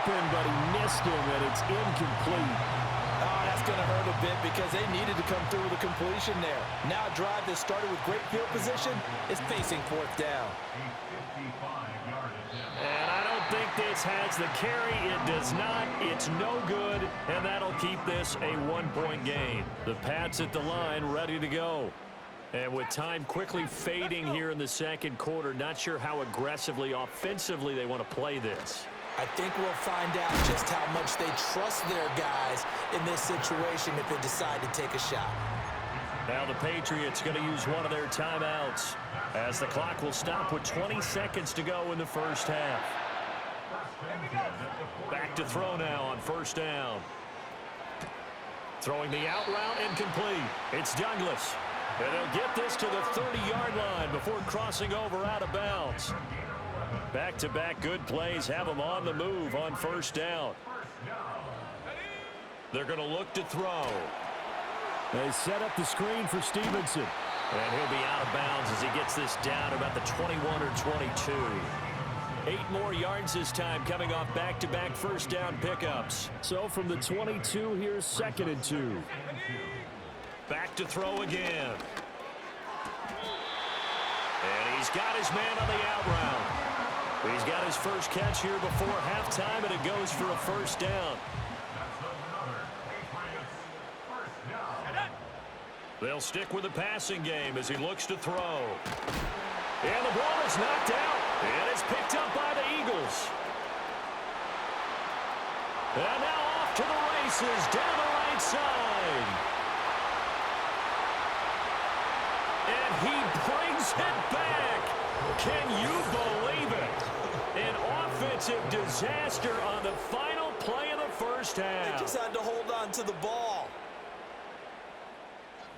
open, but he missed him, and it's incomplete. Oh, that's going to hurt a bit because they needed to come through with a completion there. Now a drive that started with great field position is facing fourth down. And I don't think this has the carry. It does not. It's no good, and that'll keep this a one-point game. The Pats at the line, ready to go. And with time quickly fading here in the second quarter, not sure how aggressively, offensively they want to play this. I think we'll find out just how much they trust their guys in this situation if they decide to take a shot. Now the Patriots going to use one of their timeouts as the clock will stop with 20 seconds to go in the first half. Back to throw now on first down. Throwing the out route incomplete. It's Douglas. And they'll get this to the 30-yard line before crossing over out of bounds. Back-to-back good plays have them on the move on first down. They're going to look to throw. They set up the screen for Stevenson. And he'll be out of bounds as he gets this down about the 21 or 22. 8 more yards this time coming off back-to-back first down pickups. So from the 22, here's 2nd and 2. Back to throw again. And he's got his man on the out route. He's got his first catch here before halftime, and it goes for a first down. They'll stick with the passing game as he looks to throw. And the ball is knocked out, and it's picked up by the Eagles. And now off to the races down the right side. And he brings it back. Can you believe it? An offensive disaster on the final play of the first half. They just had to hold on to the ball.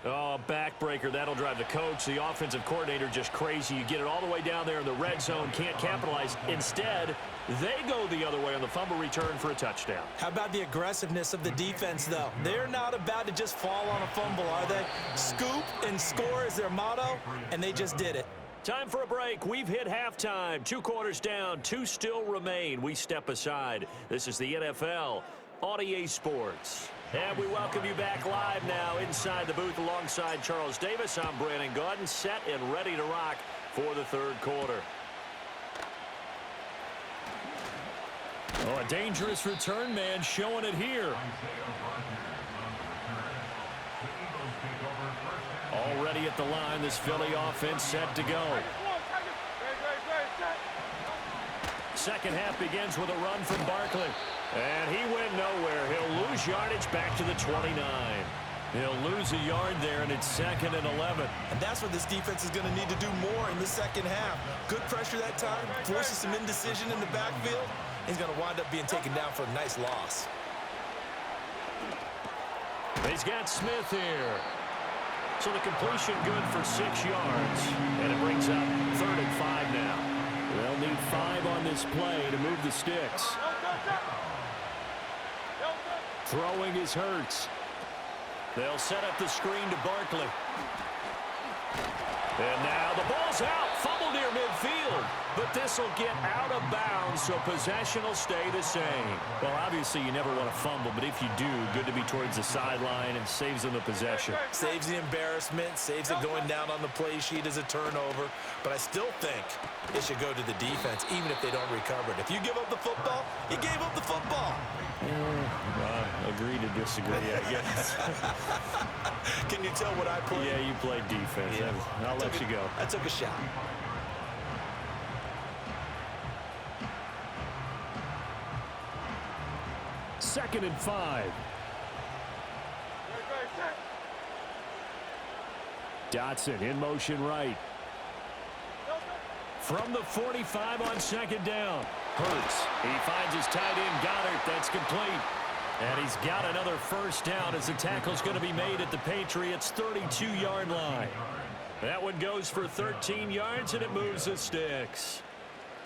Oh, backbreaker. That'll drive the coach, the offensive coordinator, just crazy. You get it all the way down there in the red zone, can't capitalize. Instead, they go the other way on the fumble return for a touchdown. How about the aggressiveness of the defense, though? They're not about to just fall on a fumble, are they? Scoop and score is their motto, and they just did it. Time for a break. We've hit halftime. 2 quarters down, 2 still remain. We step aside. This is the NFL on EA Sports. And we welcome you back live now inside the booth alongside Charles Davis. I'm Brandon Gaudin, set and ready to rock for the third quarter. Oh, a dangerous return man showing it here. Already at the line, this Philly offense set to go. Second half begins with a run from Barkley. And he went nowhere. He'll lose yardage back to the 29. He'll lose a yard there, and it's 2nd and 11. And that's what this defense is going to need to do more in the second half. Good pressure that time, forces some indecision in the backfield. He's going to wind up being taken down for a nice loss. He's got Smith here. So the completion good for 6 yards. And it brings up 3rd and 5 now. They'll need 5 on this play to move the sticks. Throwing is Hurts. They'll set up the screen to Barkley. And now the ball's out. Fumble near midfield. But this will get out of bounds, so possession will stay the same. Well, obviously you never want to fumble, but if you do, good to be towards the sideline and saves them the possession. Saves the embarrassment, saves it going down on the play sheet as a turnover. But I still think it should go to the defense, even if they don't recover it. If you give up the football, you gave up the football. Agree to disagree, I guess. Can you tell what I played? Yeah, you played defense. Yeah. I'll let you go. I took a shot. Second and 5. Dotson in motion right. From the 45 on 2nd down. Hurts. He finds his tight end Goddard. That's complete. And he's got another first down as the tackle's going to be made at the Patriots' 32-yard line. That one goes for 13 yards, and it moves the sticks.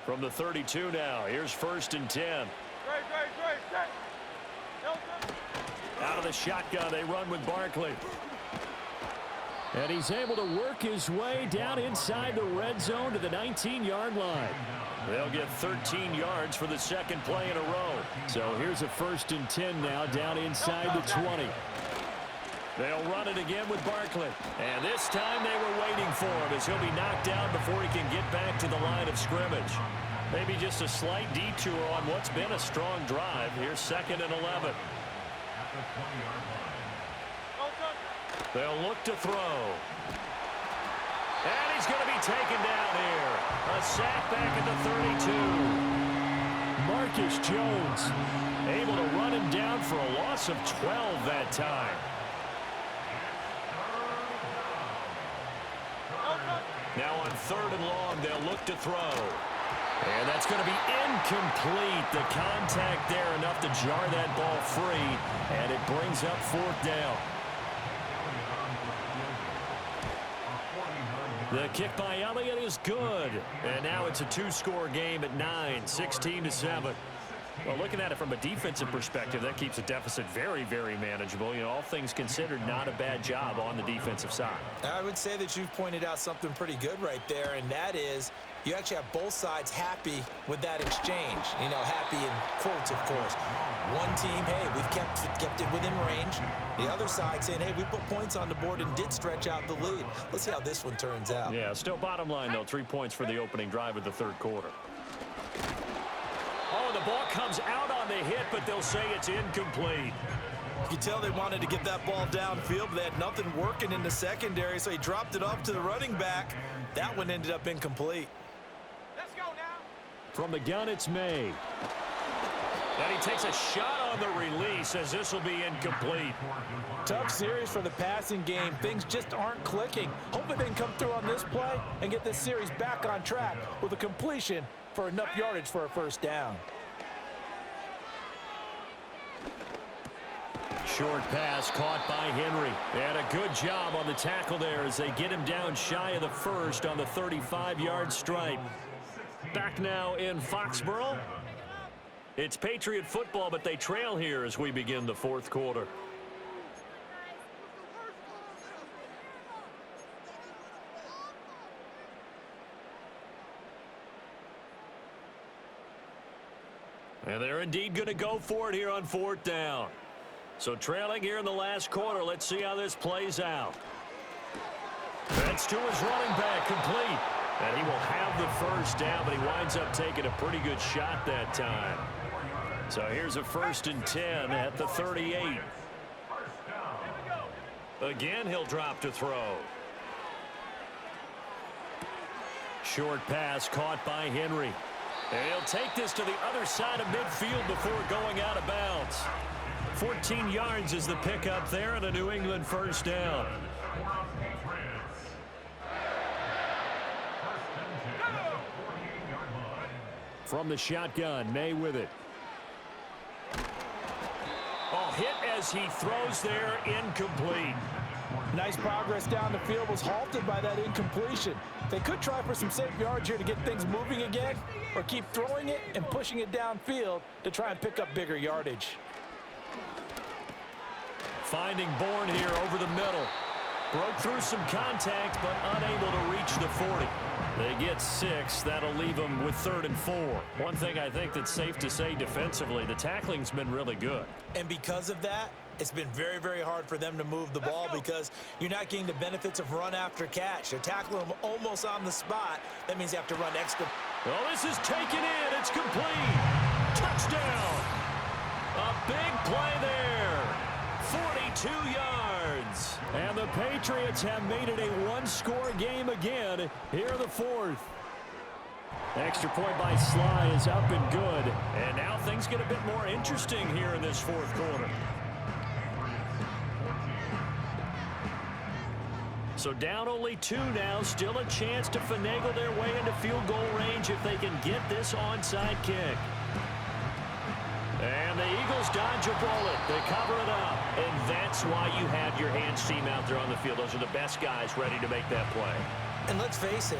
From the 32 now, here's 1st and 10. Out of the shotgun, they run with Barkley. And he's able to work his way down inside the red zone to the 19-yard line. They'll get 13 yards for the second play in a row. So here's a 1st and 10 now down inside the 20. They'll run it again with Barkley. And this time they were waiting for him as he'll be knocked down before he can get back to the line of scrimmage. Maybe just a slight detour on what's been a strong drive. Here's 2nd and 11. They'll look to throw. And he's going to be taken down here. A sack back at the 32. Marcus Jones able to run him down for a loss of 12 that time. Now on 3rd and long, they'll look to throw. And that's going to be incomplete. The contact there enough to jar that ball free. And it brings up 4th down. The kick by Elliott is good. And now it's a 2-score game at 9, 16-7. Well, looking at it from a defensive perspective, that keeps the deficit very, very manageable. You know, all things considered, not a bad job on the defensive side. I would say that you've pointed out something pretty good right there, and that is you actually have both sides happy with that exchange. You know, happy in quotes, of course. One team, hey, we've kept it within range. The other side saying, hey, we put points on the board and did stretch out the lead. Let's see how this one turns out. Yeah, still bottom line, though, 3 points for the opening drive of the 3rd quarter. Oh, the ball comes out on the hit, but they'll say it's incomplete. You can tell they wanted to get that ball downfield, but they had nothing working in the secondary, so he dropped it off to the running back. That one ended up incomplete. Let's go now. From the gun, it's May. And he takes a shot on the release as this will be incomplete. Tough series for the passing game. Things just aren't clicking. Hoping they can come through on this play and get this series back on track with a completion for enough yardage for a 1st down. Short pass caught by Henry. And a good job on the tackle there as they get him down shy of the 1st on the 35-yard stripe. Back now in Foxborough. It's Patriot football, but they trail here as we begin the 4th quarter. And they're indeed going to go for it here on 4th down. So trailing here in the last quarter. Let's see how this plays out. That's to his running back, complete. And he will have the 1st down, but he winds up taking a pretty good shot that time. So here's a 1st and 10 at the 38. Again, he'll drop to throw. Short pass caught by Henry. And he'll take this to the other side of midfield before going out of bounds. 14 yards is the pickup there and a New England 1st down. From the shotgun, May with it. Oh, hit as he throws there, incomplete. Nice progress down the field, was halted by that incompletion. They could try for some safe yards here to get things moving again, or keep throwing it and pushing it downfield to try and pick up bigger yardage. Finding Bourne here over the middle. Broke through some contact, but unable to reach the 40. They get 6. That'll leave them with 3rd and 4. One thing I think that's safe to say defensively, the tackling's been really good. And because of that, it's been very, very hard for them to move the ball because you're not getting the benefits of run after catch. They're tackling them almost on the spot. That means you have to run extra. Well, this is taken in. It's complete. Touchdown. A big play there. 42 yards. And the Patriots have made it a 1-score game again here in the 4th. Extra point by Sly is up and good. And now things get a bit more interesting here in this 4th quarter. So down only 2 now. Still a chance to finagle their way into field goal range if they can get this onside kick. And the Eagles dodge a bullet. They cover it up. And that's why you have your hands team out there on the field. Those are the best guys ready to make that play. And let's face it,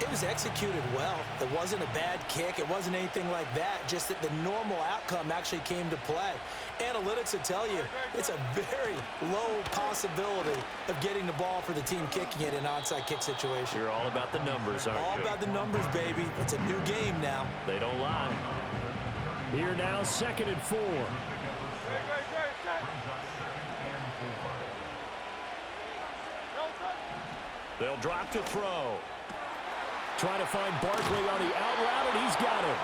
It was executed well. It wasn't a bad kick. It wasn't anything like that. Just that the normal outcome actually came to play. Analytics will tell you it's a very low possibility of getting the ball for the team kicking it in an onside kick situation. You're all about the numbers, aren't you? All about the numbers, baby. It's a new game now. They don't lie. Here now, 2nd and 4. They'll drop to throw. Trying to find Barkley on the out route, and he's got him.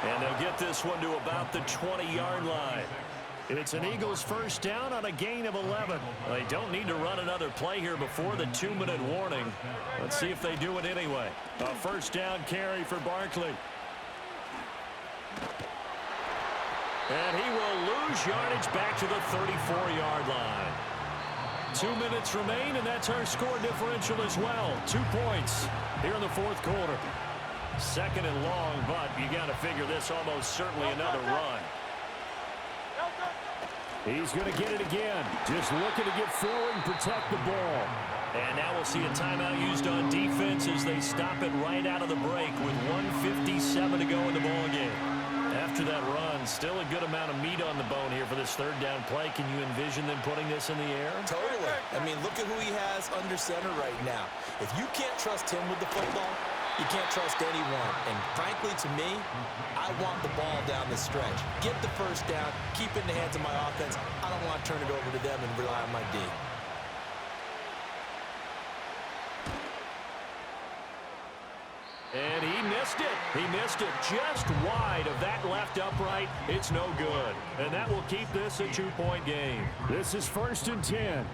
And they'll get this one to about the 20-yard line. It's an Eagles first down on a gain of 11. They don't need to run another play here before the 2-minute warning. Let's see if they do it anyway. A first down carry for Barkley. And he will lose yardage back to the 34-yard line. 2 minutes remain, and that's our score differential as well. 2 points here in the 4th quarter. 2nd and long, but you got to figure this almost certainly another run. He's going to get it again. Just looking to get forward and protect the ball. And now we'll see a timeout used on defense as they stop it right out of the break with 1:57 to go in the ballgame. After that run, still a good amount of meat on the bone here for this 3rd down play. Can you envision them putting this in the air? Totally. I mean, look at who he has under center right now. If you can't trust him with the football, you can't trust anyone. And frankly, to me, I want the ball down the stretch. Get the first down, keep it in the hands of my offense. I don't want to turn it over to them and rely on my D. And he missed it. He missed it just wide of that left upright. It's no good. And that will keep this a 2-point game. This is 1st and 10.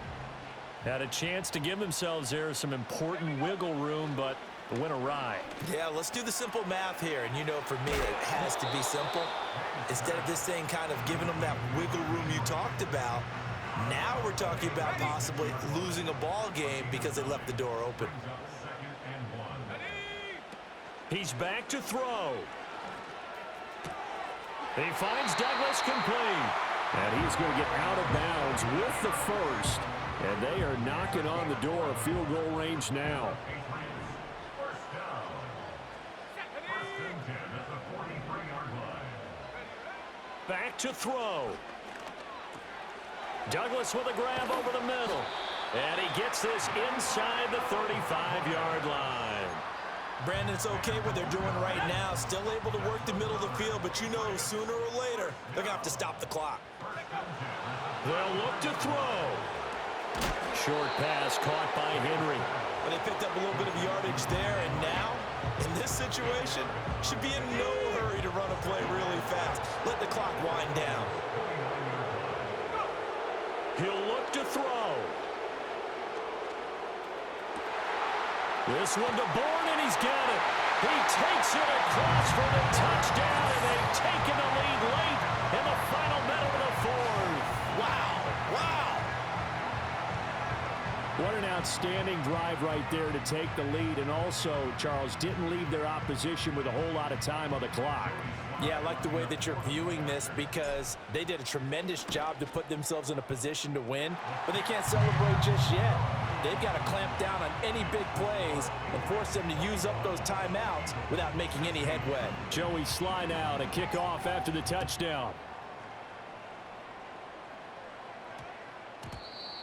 Had a chance to give themselves there some important wiggle room, but went awry. Yeah, let's do the simple math here. And you know, for me, it has to be simple. Instead of this thing kind of giving them that wiggle room you talked about, now we're talking about possibly losing a ball game because they left the door open. He's back to throw. He finds Douglas complete. And he's going to get out of bounds with the first. And they are knocking on the door of field goal range now. Back to throw. Douglas with a grab over the middle. And he gets this inside the 35-yard line. Brandon, it's okay what they're doing right now. Still able to work the middle of the field, but you know sooner or later they're going to have to stop the clock. They'll look to throw. Short pass caught by Henry. But they picked up a little bit of yardage there, and now, in this situation, should be in no hurry to run a play really fast. Let the clock wind down. He'll look to throw. This one to Bourne, and he's got it. He takes it across for the touchdown, and they've taken the lead late in the final minute of the 4th. Wow, wow. What an outstanding drive right there to take the lead. And also, Charles, didn't leave their opposition with a whole lot of time on the clock. Yeah, I like the way that you're viewing this because they did a tremendous job to put themselves in a position to win, but they can't celebrate just yet. They've got to clamp down on any big plays and force them to use up those timeouts without making any headway. Joey Sly now to kick off after the touchdown.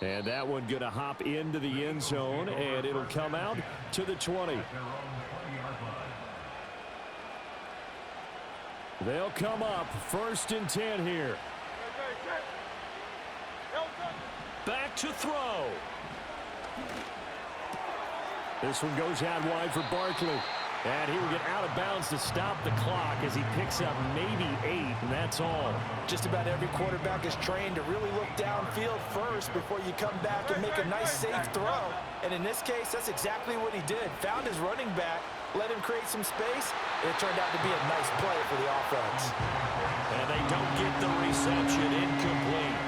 And that one going to hop into the end zone, and it'll come out to the 20. They'll come up 1st and 10 here. Back to throw. This one goes out wide for Barkley. And he will get out of bounds to stop the clock as he picks up maybe 8, and that's all. Just about every quarterback is trained to really look downfield first before you come back and make a nice, safe throw. And in this case, that's exactly what he did. Found his running back, let him create some space, and it turned out to be a nice play for the offense. And they don't get the reception, incomplete.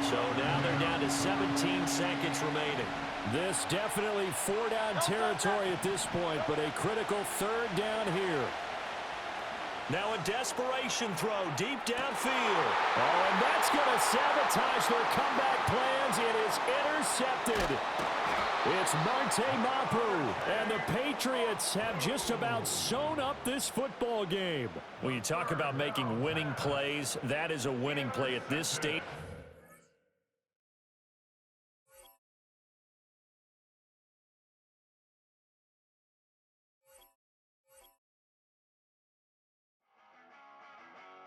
So now they're down to 17 seconds remaining. This definitely 4-down territory at this point, but a critical 3rd down here. Now a desperation throw deep downfield. Oh, and that's going to sabotage their comeback plans. It is intercepted. It's Marte Mapu, and the Patriots have just about sewn up this football game. When you talk about making winning plays, that is a winning play at this stage.